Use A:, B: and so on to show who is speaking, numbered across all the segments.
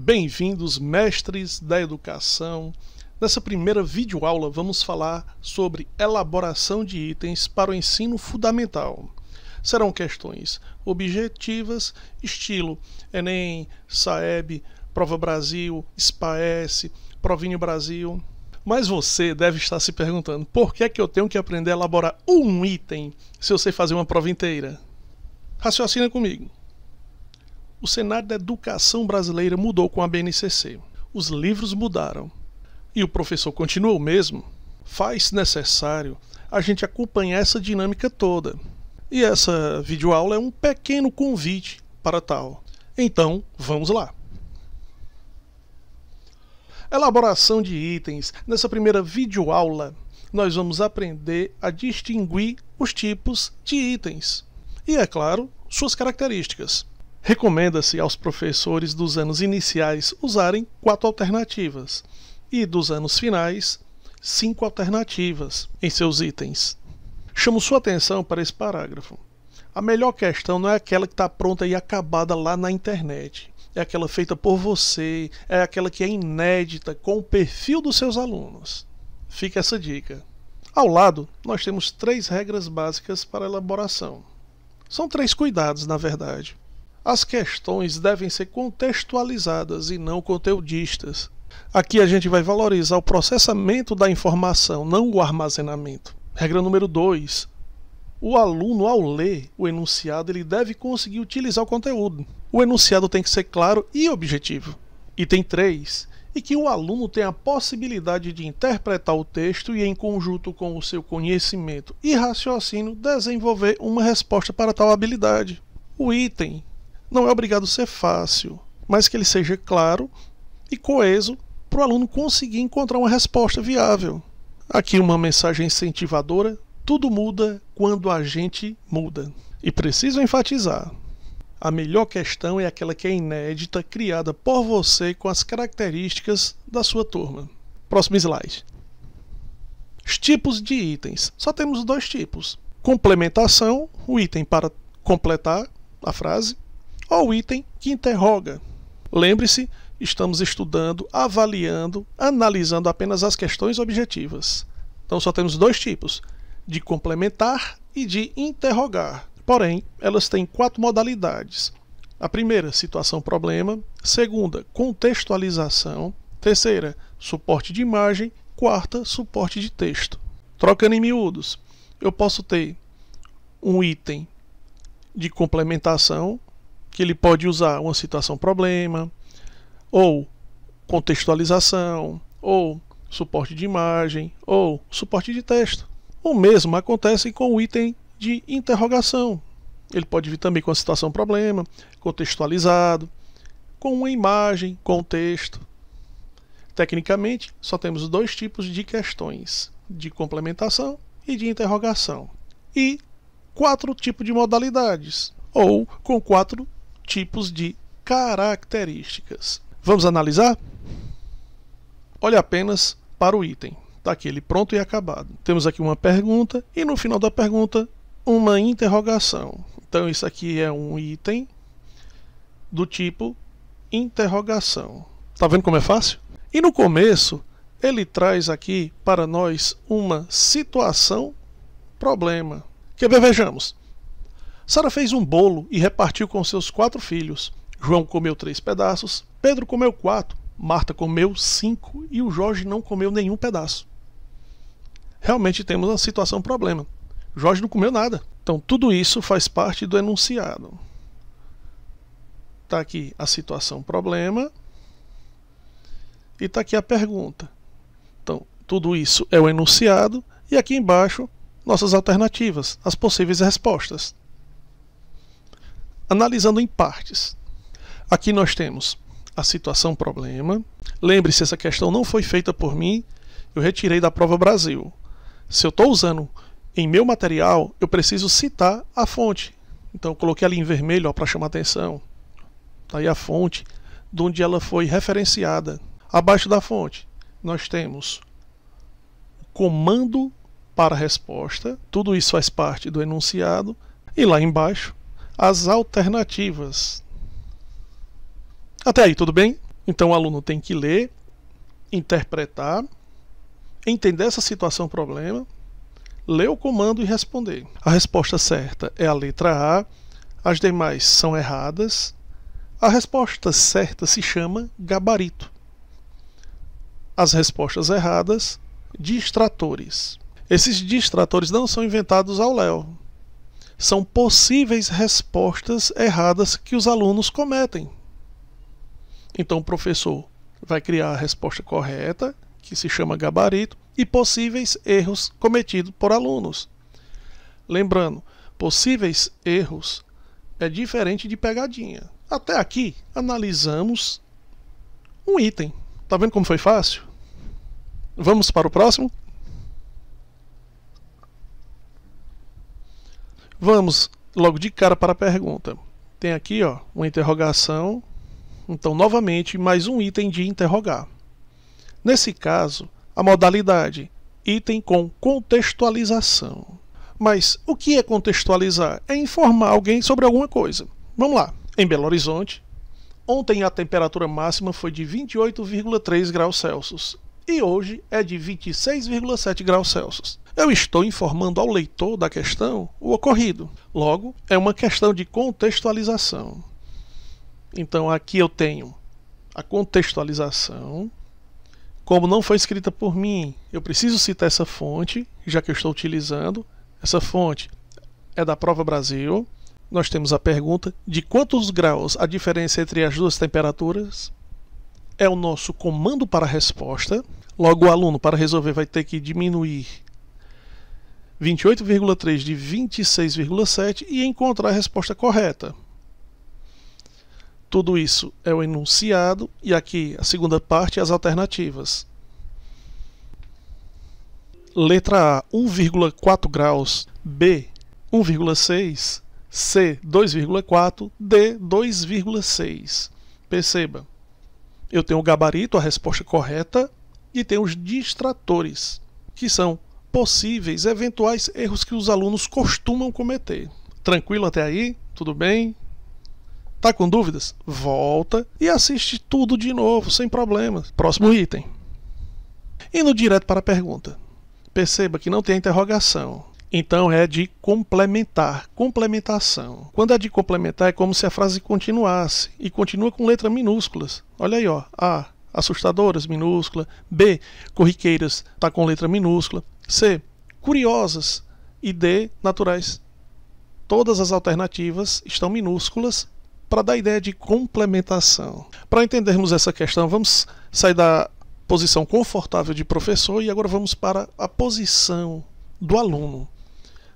A: Bem-vindos, mestres da educação. Nessa primeira videoaula vamos falar sobre elaboração de itens para o ensino fundamental. Serão questões objetivas, estilo Enem, Saeb, Prova Brasil, SPAES, Provinho Brasil. Mas você deve estar se perguntando, por que é que eu tenho que aprender a elaborar um item se eu sei fazer uma prova inteira? Raciocina comigo. O cenário da educação brasileira mudou com a BNCC. Os livros mudaram. E o professor continua o mesmo. Faz necessário a gente acompanhar essa dinâmica toda. E essa videoaula é um pequeno convite para tal. Então, vamos lá. Elaboração de itens. Nessa primeira videoaula, nós vamos aprender a distinguir os tipos de itens. E, é claro, suas características. Recomenda-se aos professores dos anos iniciais usarem 4 alternativas e dos anos finais 5 alternativas em seus itens. Chamo sua atenção para esse parágrafo. A melhor questão não é aquela que está pronta e acabada lá na internet. É aquela feita por você, é aquela que é inédita com o perfil dos seus alunos. Fica essa dica. Ao lado, nós temos 3 regras básicas para a elaboração. São 3 cuidados, na verdade. As questões devem ser contextualizadas e não conteudistas. Aqui a gente vai valorizar o processamento da informação, não o armazenamento. Regra número 2. O aluno, ao ler o enunciado, ele deve conseguir utilizar o conteúdo. O enunciado tem que ser claro e objetivo. Item 3. E que o aluno tenha a possibilidade de interpretar o texto e, em conjunto com o seu conhecimento e raciocínio, desenvolver uma resposta para tal habilidade. O item não é obrigado a ser fácil, mas que ele seja claro e coeso para o aluno conseguir encontrar uma resposta viável. Aqui uma mensagem incentivadora: tudo muda quando a gente muda. E preciso enfatizar, a melhor questão é aquela que é inédita, criada por você com as características da sua turma. Próximo slide. Os tipos de itens. Só temos 2 tipos. Complementação, o item para completar a frase, ou o item que interroga. Lembre-se, estamos estudando, avaliando, analisando apenas as questões objetivas. Então só temos 2 tipos, de complementar e de interrogar. Porém, elas têm 4 modalidades. A primeira, situação-problema. Segunda, contextualização. Terceira, suporte de imagem. Quarta, suporte de texto. Trocando em miúdos, eu posso ter um item de complementação, que ele pode usar uma situação-problema, ou contextualização, ou suporte de imagem, ou suporte de texto. O mesmo acontece com o item de interrogação. Ele pode vir também com a situação-problema, contextualizado, com uma imagem, com texto. Tecnicamente, só temos 2 tipos de questões, de complementação e de interrogação. E 4 tipos de modalidades, ou com 4 tipos de características. Vamos analisar? Olhe apenas para o item. Está aqui ele pronto e acabado. Temos aqui uma pergunta e no final da pergunta uma interrogação. Então isso aqui é um item do tipo interrogação. Está vendo como é fácil? E no começo ele traz aqui para nós uma situação problema. Quer ver? Vejamos. Sara fez um bolo e repartiu com seus 4 filhos. João comeu 3 pedaços, Pedro comeu 4, Marta comeu 5 e o Jorge não comeu nenhum pedaço. Realmente temos uma situação problema. Jorge não comeu nada. Então tudo isso faz parte do enunciado. Está aqui a situação problema e está aqui a pergunta. Então tudo isso é o enunciado e aqui embaixo nossas alternativas, as possíveis respostas. Analisando em partes. Aqui nós temos a situação problema. Lembre-se, essa questão não foi feita por mim, eu retirei da Prova Brasil. Se eu estou usando em meu material, eu preciso citar a fonte. Então eu coloquei ali em vermelho para chamar atenção. Está aí a fonte de onde ela foi referenciada. Abaixo da fonte nós temos o comando para a resposta. Tudo isso faz parte do enunciado. E lá embaixo as alternativas. Até aí, tudo bem? Então o aluno tem que ler, interpretar, entender essa situação, problema, ler o comando e responder. A resposta certa é a letra A, as demais são erradas. A resposta certa se chama gabarito. As respostas erradas, distratores. Esses distratores não são inventados ao léu. São possíveis respostas erradas que os alunos cometem. Então o professor vai criar a resposta correta, que se chama gabarito, e possíveis erros cometidos por alunos. Lembrando, possíveis erros é diferente de pegadinha. Até aqui, analisamos um item. Tá vendo como foi fácil? Vamos para o próximo? Vamos logo de cara para a pergunta. Tem aqui, ó, uma interrogação. Então, novamente, mais um item de interrogar. Nesse caso, a modalidade item com contextualização. Mas o que é contextualizar? É informar alguém sobre alguma coisa. Vamos lá. Em Belo Horizonte, ontem a temperatura máxima foi de 28,3 graus Celsius e hoje é de 26,7 graus Celsius. Eu estou informando ao leitor da questão o ocorrido. Logo, é uma questão de contextualização. Então aqui eu tenho a contextualização. Como não foi escrita por mim, eu preciso citar essa fonte, já que eu estou utilizando. Essa fonte é da Prova Brasil. Nós temos a pergunta de quantos graus a diferença entre as duas temperaturas. É o nosso comando para a resposta. Logo, o aluno, para resolver, vai ter que diminuir 28,3 de 26,7 e encontrar a resposta correta. Tudo isso é o enunciado e aqui a segunda parte, as alternativas. Letra A, 1,4 graus. B, 1,6. C, 2,4. D, 2,6. Perceba, eu tenho o gabarito, a resposta correta, e tenho os distratores, que são possíveis, eventuais erros que os alunos costumam cometer. Tranquilo até aí? Tudo bem? Tá com dúvidas? Volta e assiste tudo de novo, sem problemas. Próximo item. Indo direto para a pergunta. Perceba que não tem interrogação. Então é de complementar, complementação. Quando é de complementar é como se a frase continuasse. E continua com letras minúsculas. Olha aí, ó. A, assustadoras, minúscula. B, corriqueiras, tá com letra minúscula. C, curiosas. E D, naturais. Todas as alternativas estão minúsculas para dar ideia de complementação. Para entendermos essa questão, vamos sair da posição confortável de professor e agora vamos para a posição do aluno.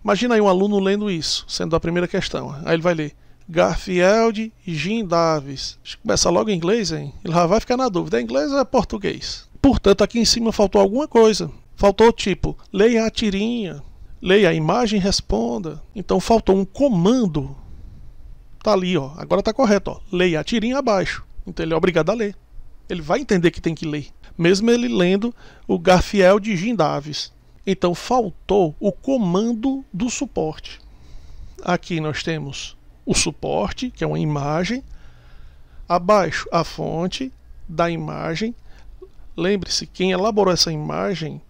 A: Imagina aí um aluno lendo isso, sendo a primeira questão. Aí ele vai ler Garfield e Jim Davis. Começa logo em inglês, hein? Ele já vai ficar na dúvida, é inglês ou é português? Portanto, aqui em cima faltou alguma coisa. Faltou tipo, leia a tirinha, leia a imagem e responda. Então faltou um comando. Tá ali, ó. Agora tá correto, ó. Leia a tirinha abaixo. Então ele é obrigado a ler. Ele vai entender que tem que ler. Mesmo ele lendo o Garfield e Jim Davis. Então faltou o comando do suporte. Aqui nós temos o suporte, que é uma imagem. Abaixo a fonte da imagem. Lembre-se, quem elaborou essa imagem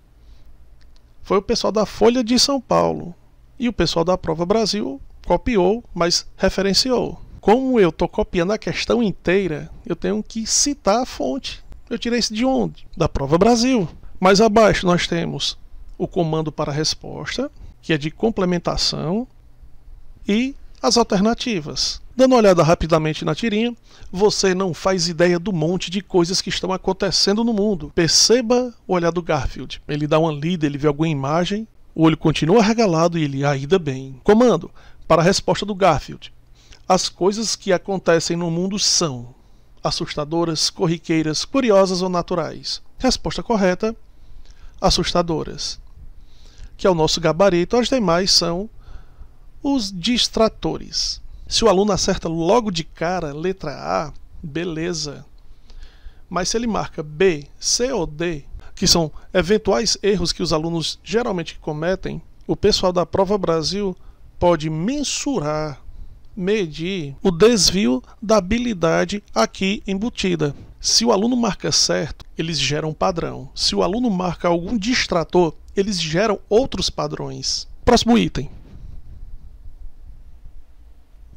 A: foi o pessoal da Folha de São Paulo. E o pessoal da Prova Brasil copiou, mas referenciou. Como eu estou copiando a questão inteira, eu tenho que citar a fonte. Eu tirei isso de onde? Da Prova Brasil. Mais abaixo nós temos o comando para a resposta, que é de complementação, e as alternativas. Dando uma olhada rapidamente na tirinha, você não faz ideia do monte de coisas que estão acontecendo no mundo. Perceba o olhar do Garfield. Ele dá uma lida, ele vê alguma imagem, o olho continua arregalado e ele ainda bem. Comando para a resposta do Garfield. As coisas que acontecem no mundo são assustadoras, corriqueiras, curiosas ou naturais. Resposta correta, assustadoras. Que é o nosso gabarito, as demais são os distratores. Se o aluno acerta logo de cara, letra A, beleza. Mas se ele marca B, C ou D, que são eventuais erros que os alunos geralmente cometem, o pessoal da Prova Brasil pode mensurar, medir o desvio da habilidade aqui embutida. Se o aluno marca certo, eles geram um padrão. Se o aluno marca algum distrator, eles geram outros padrões. Próximo item.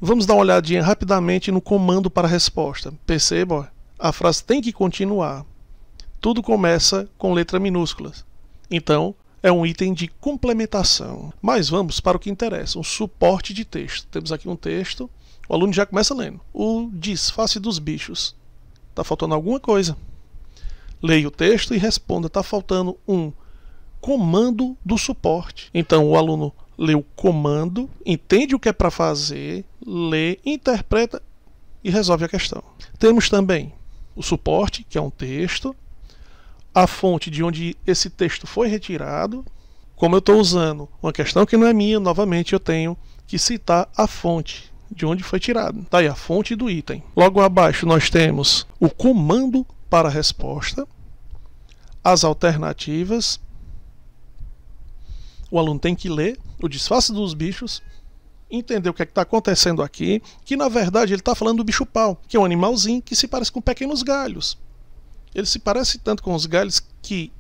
A: Vamos dar uma olhadinha rapidamente no comando para resposta. Perceba, a frase tem que continuar. Tudo começa com letra minúscula. Então, é um item de complementação. Mas vamos para o que interessa, um suporte de texto. Temos aqui um texto, o aluno já começa lendo. O disfarce dos bichos. Está faltando alguma coisa. Leia o texto e responda. Está faltando um comando do suporte. Então, o aluno lê o comando, entende o que é para fazer, lê, interpreta e resolve a questão. Temos também o suporte, que é um texto, a fonte de onde esse texto foi retirado. Como eu estou usando uma questão que não é minha, novamente eu tenho que citar a fonte de onde foi tirado. Está aí a fonte do item. Logo abaixo nós temos o comando para a resposta, as alternativas. O aluno tem que ler o disfarce dos bichos, entender o que é que está acontecendo aqui, que na verdade ele está falando do bicho-pau, que é um animalzinho que se parece com pequenos galhos. Ele se parece tanto com os galhos que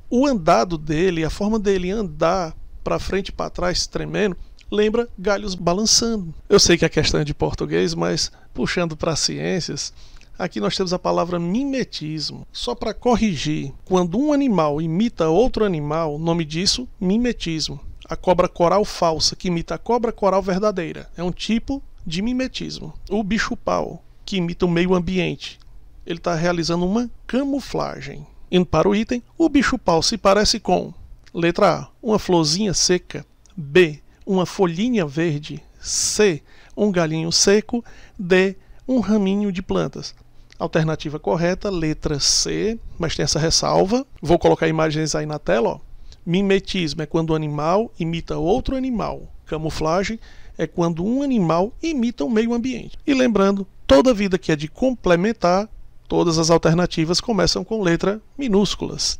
A: o andado dele, a forma dele andar para frente e para trás tremendo, lembra galhos balançando. Eu sei que a questão é de português, mas puxando para ciências, aqui nós temos a palavra mimetismo. Só para corrigir, quando um animal imita outro animal, o nome disso, mimetismo. A cobra coral falsa, que imita a cobra coral verdadeira, é um tipo de mimetismo. O bicho-pau, que imita o meio ambiente, ele está realizando uma camuflagem. Indo para o item, o bicho-pau se parece com: letra A, uma florzinha seca; B, uma folhinha verde; C, um galinho seco; D, um raminho de plantas. Alternativa correta, letra C, mas tem essa ressalva. Vou colocar imagens aí na tela, ó. Mimetismo é quando o animal imita outro animal. Camuflagem é quando um animal imita o meio ambiente. E lembrando, toda vida que é de complementar, todas as alternativas começam com letra minúsculas.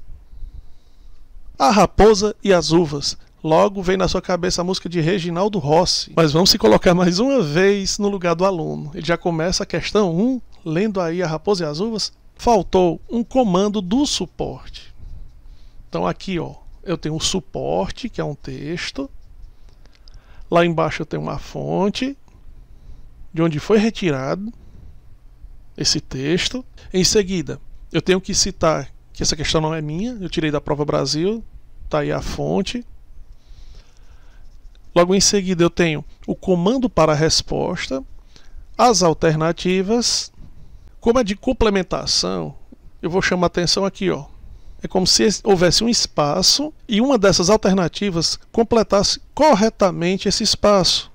A: A raposa e as uvas. Logo vem na sua cabeça a música de Reginaldo Rossi. Mas vamos se colocar mais uma vez no lugar do aluno. Ele já começa a questão 1, lendo aí a raposa e as uvas. Faltou um comando do suporte. Então aqui, ó, eu tenho um suporte, que é um texto. Lá embaixo eu tenho uma fonte, de onde foi retirado esse texto. Em seguida, eu tenho que citar que essa questão não é minha, eu tirei da Prova Brasil, tá aí a fonte. Logo em seguida eu tenho o comando para a resposta, as alternativas. Como é de complementação, eu vou chamar a atenção aqui, ó. É como se houvesse um espaço e uma dessas alternativas completasse corretamente esse espaço,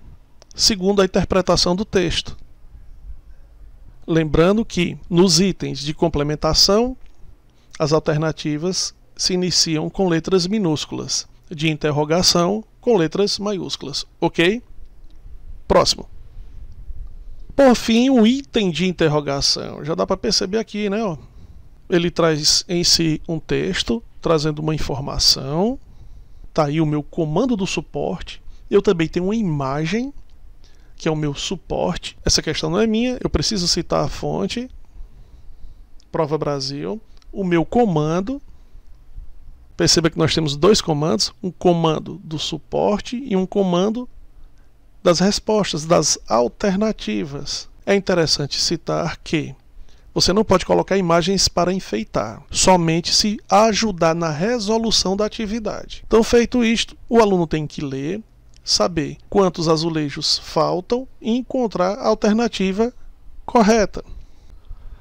A: segundo a interpretação do texto. Lembrando que nos itens de complementação, as alternativas se iniciam com letras minúsculas, de interrogação com letras maiúsculas, ok? Próximo. Por fim, o item de interrogação. Já dá para perceber aqui, né? Ó. Ele traz em si um texto, trazendo uma informação. Tá aí o meu comando do suporte. Eu também tenho uma imagem, que é o meu suporte. Essa questão não é minha, eu preciso citar a fonte. Prova Brasil. O meu comando. Perceba que nós temos dois comandos, um comando do suporte e um comando das respostas, das alternativas. É interessante citar que você não pode colocar imagens para enfeitar, somente se ajudar na resolução da atividade. Então, feito isto, o aluno tem que ler, saber quantos azulejos faltam e encontrar a alternativa correta.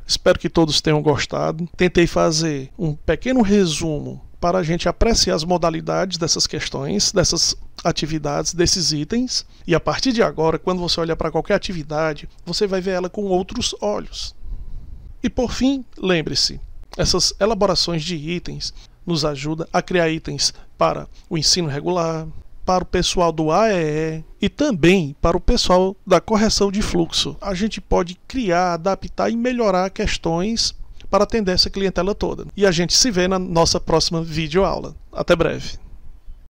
A: Espero que todos tenham gostado. Tentei fazer um pequeno resumo para a gente apreciar as modalidades dessas questões, dessas atividades, desses itens. E a partir de agora, quando você olhar para qualquer atividade, você vai ver ela com outros olhos. E por fim, lembre-se, essas elaborações de itens nos ajudam a criar itens para o ensino regular, para o pessoal do AEE e também para o pessoal da correção de fluxo. A gente pode criar, adaptar e melhorar questões para atender essa clientela toda. E a gente se vê na nossa próxima videoaula. Até breve.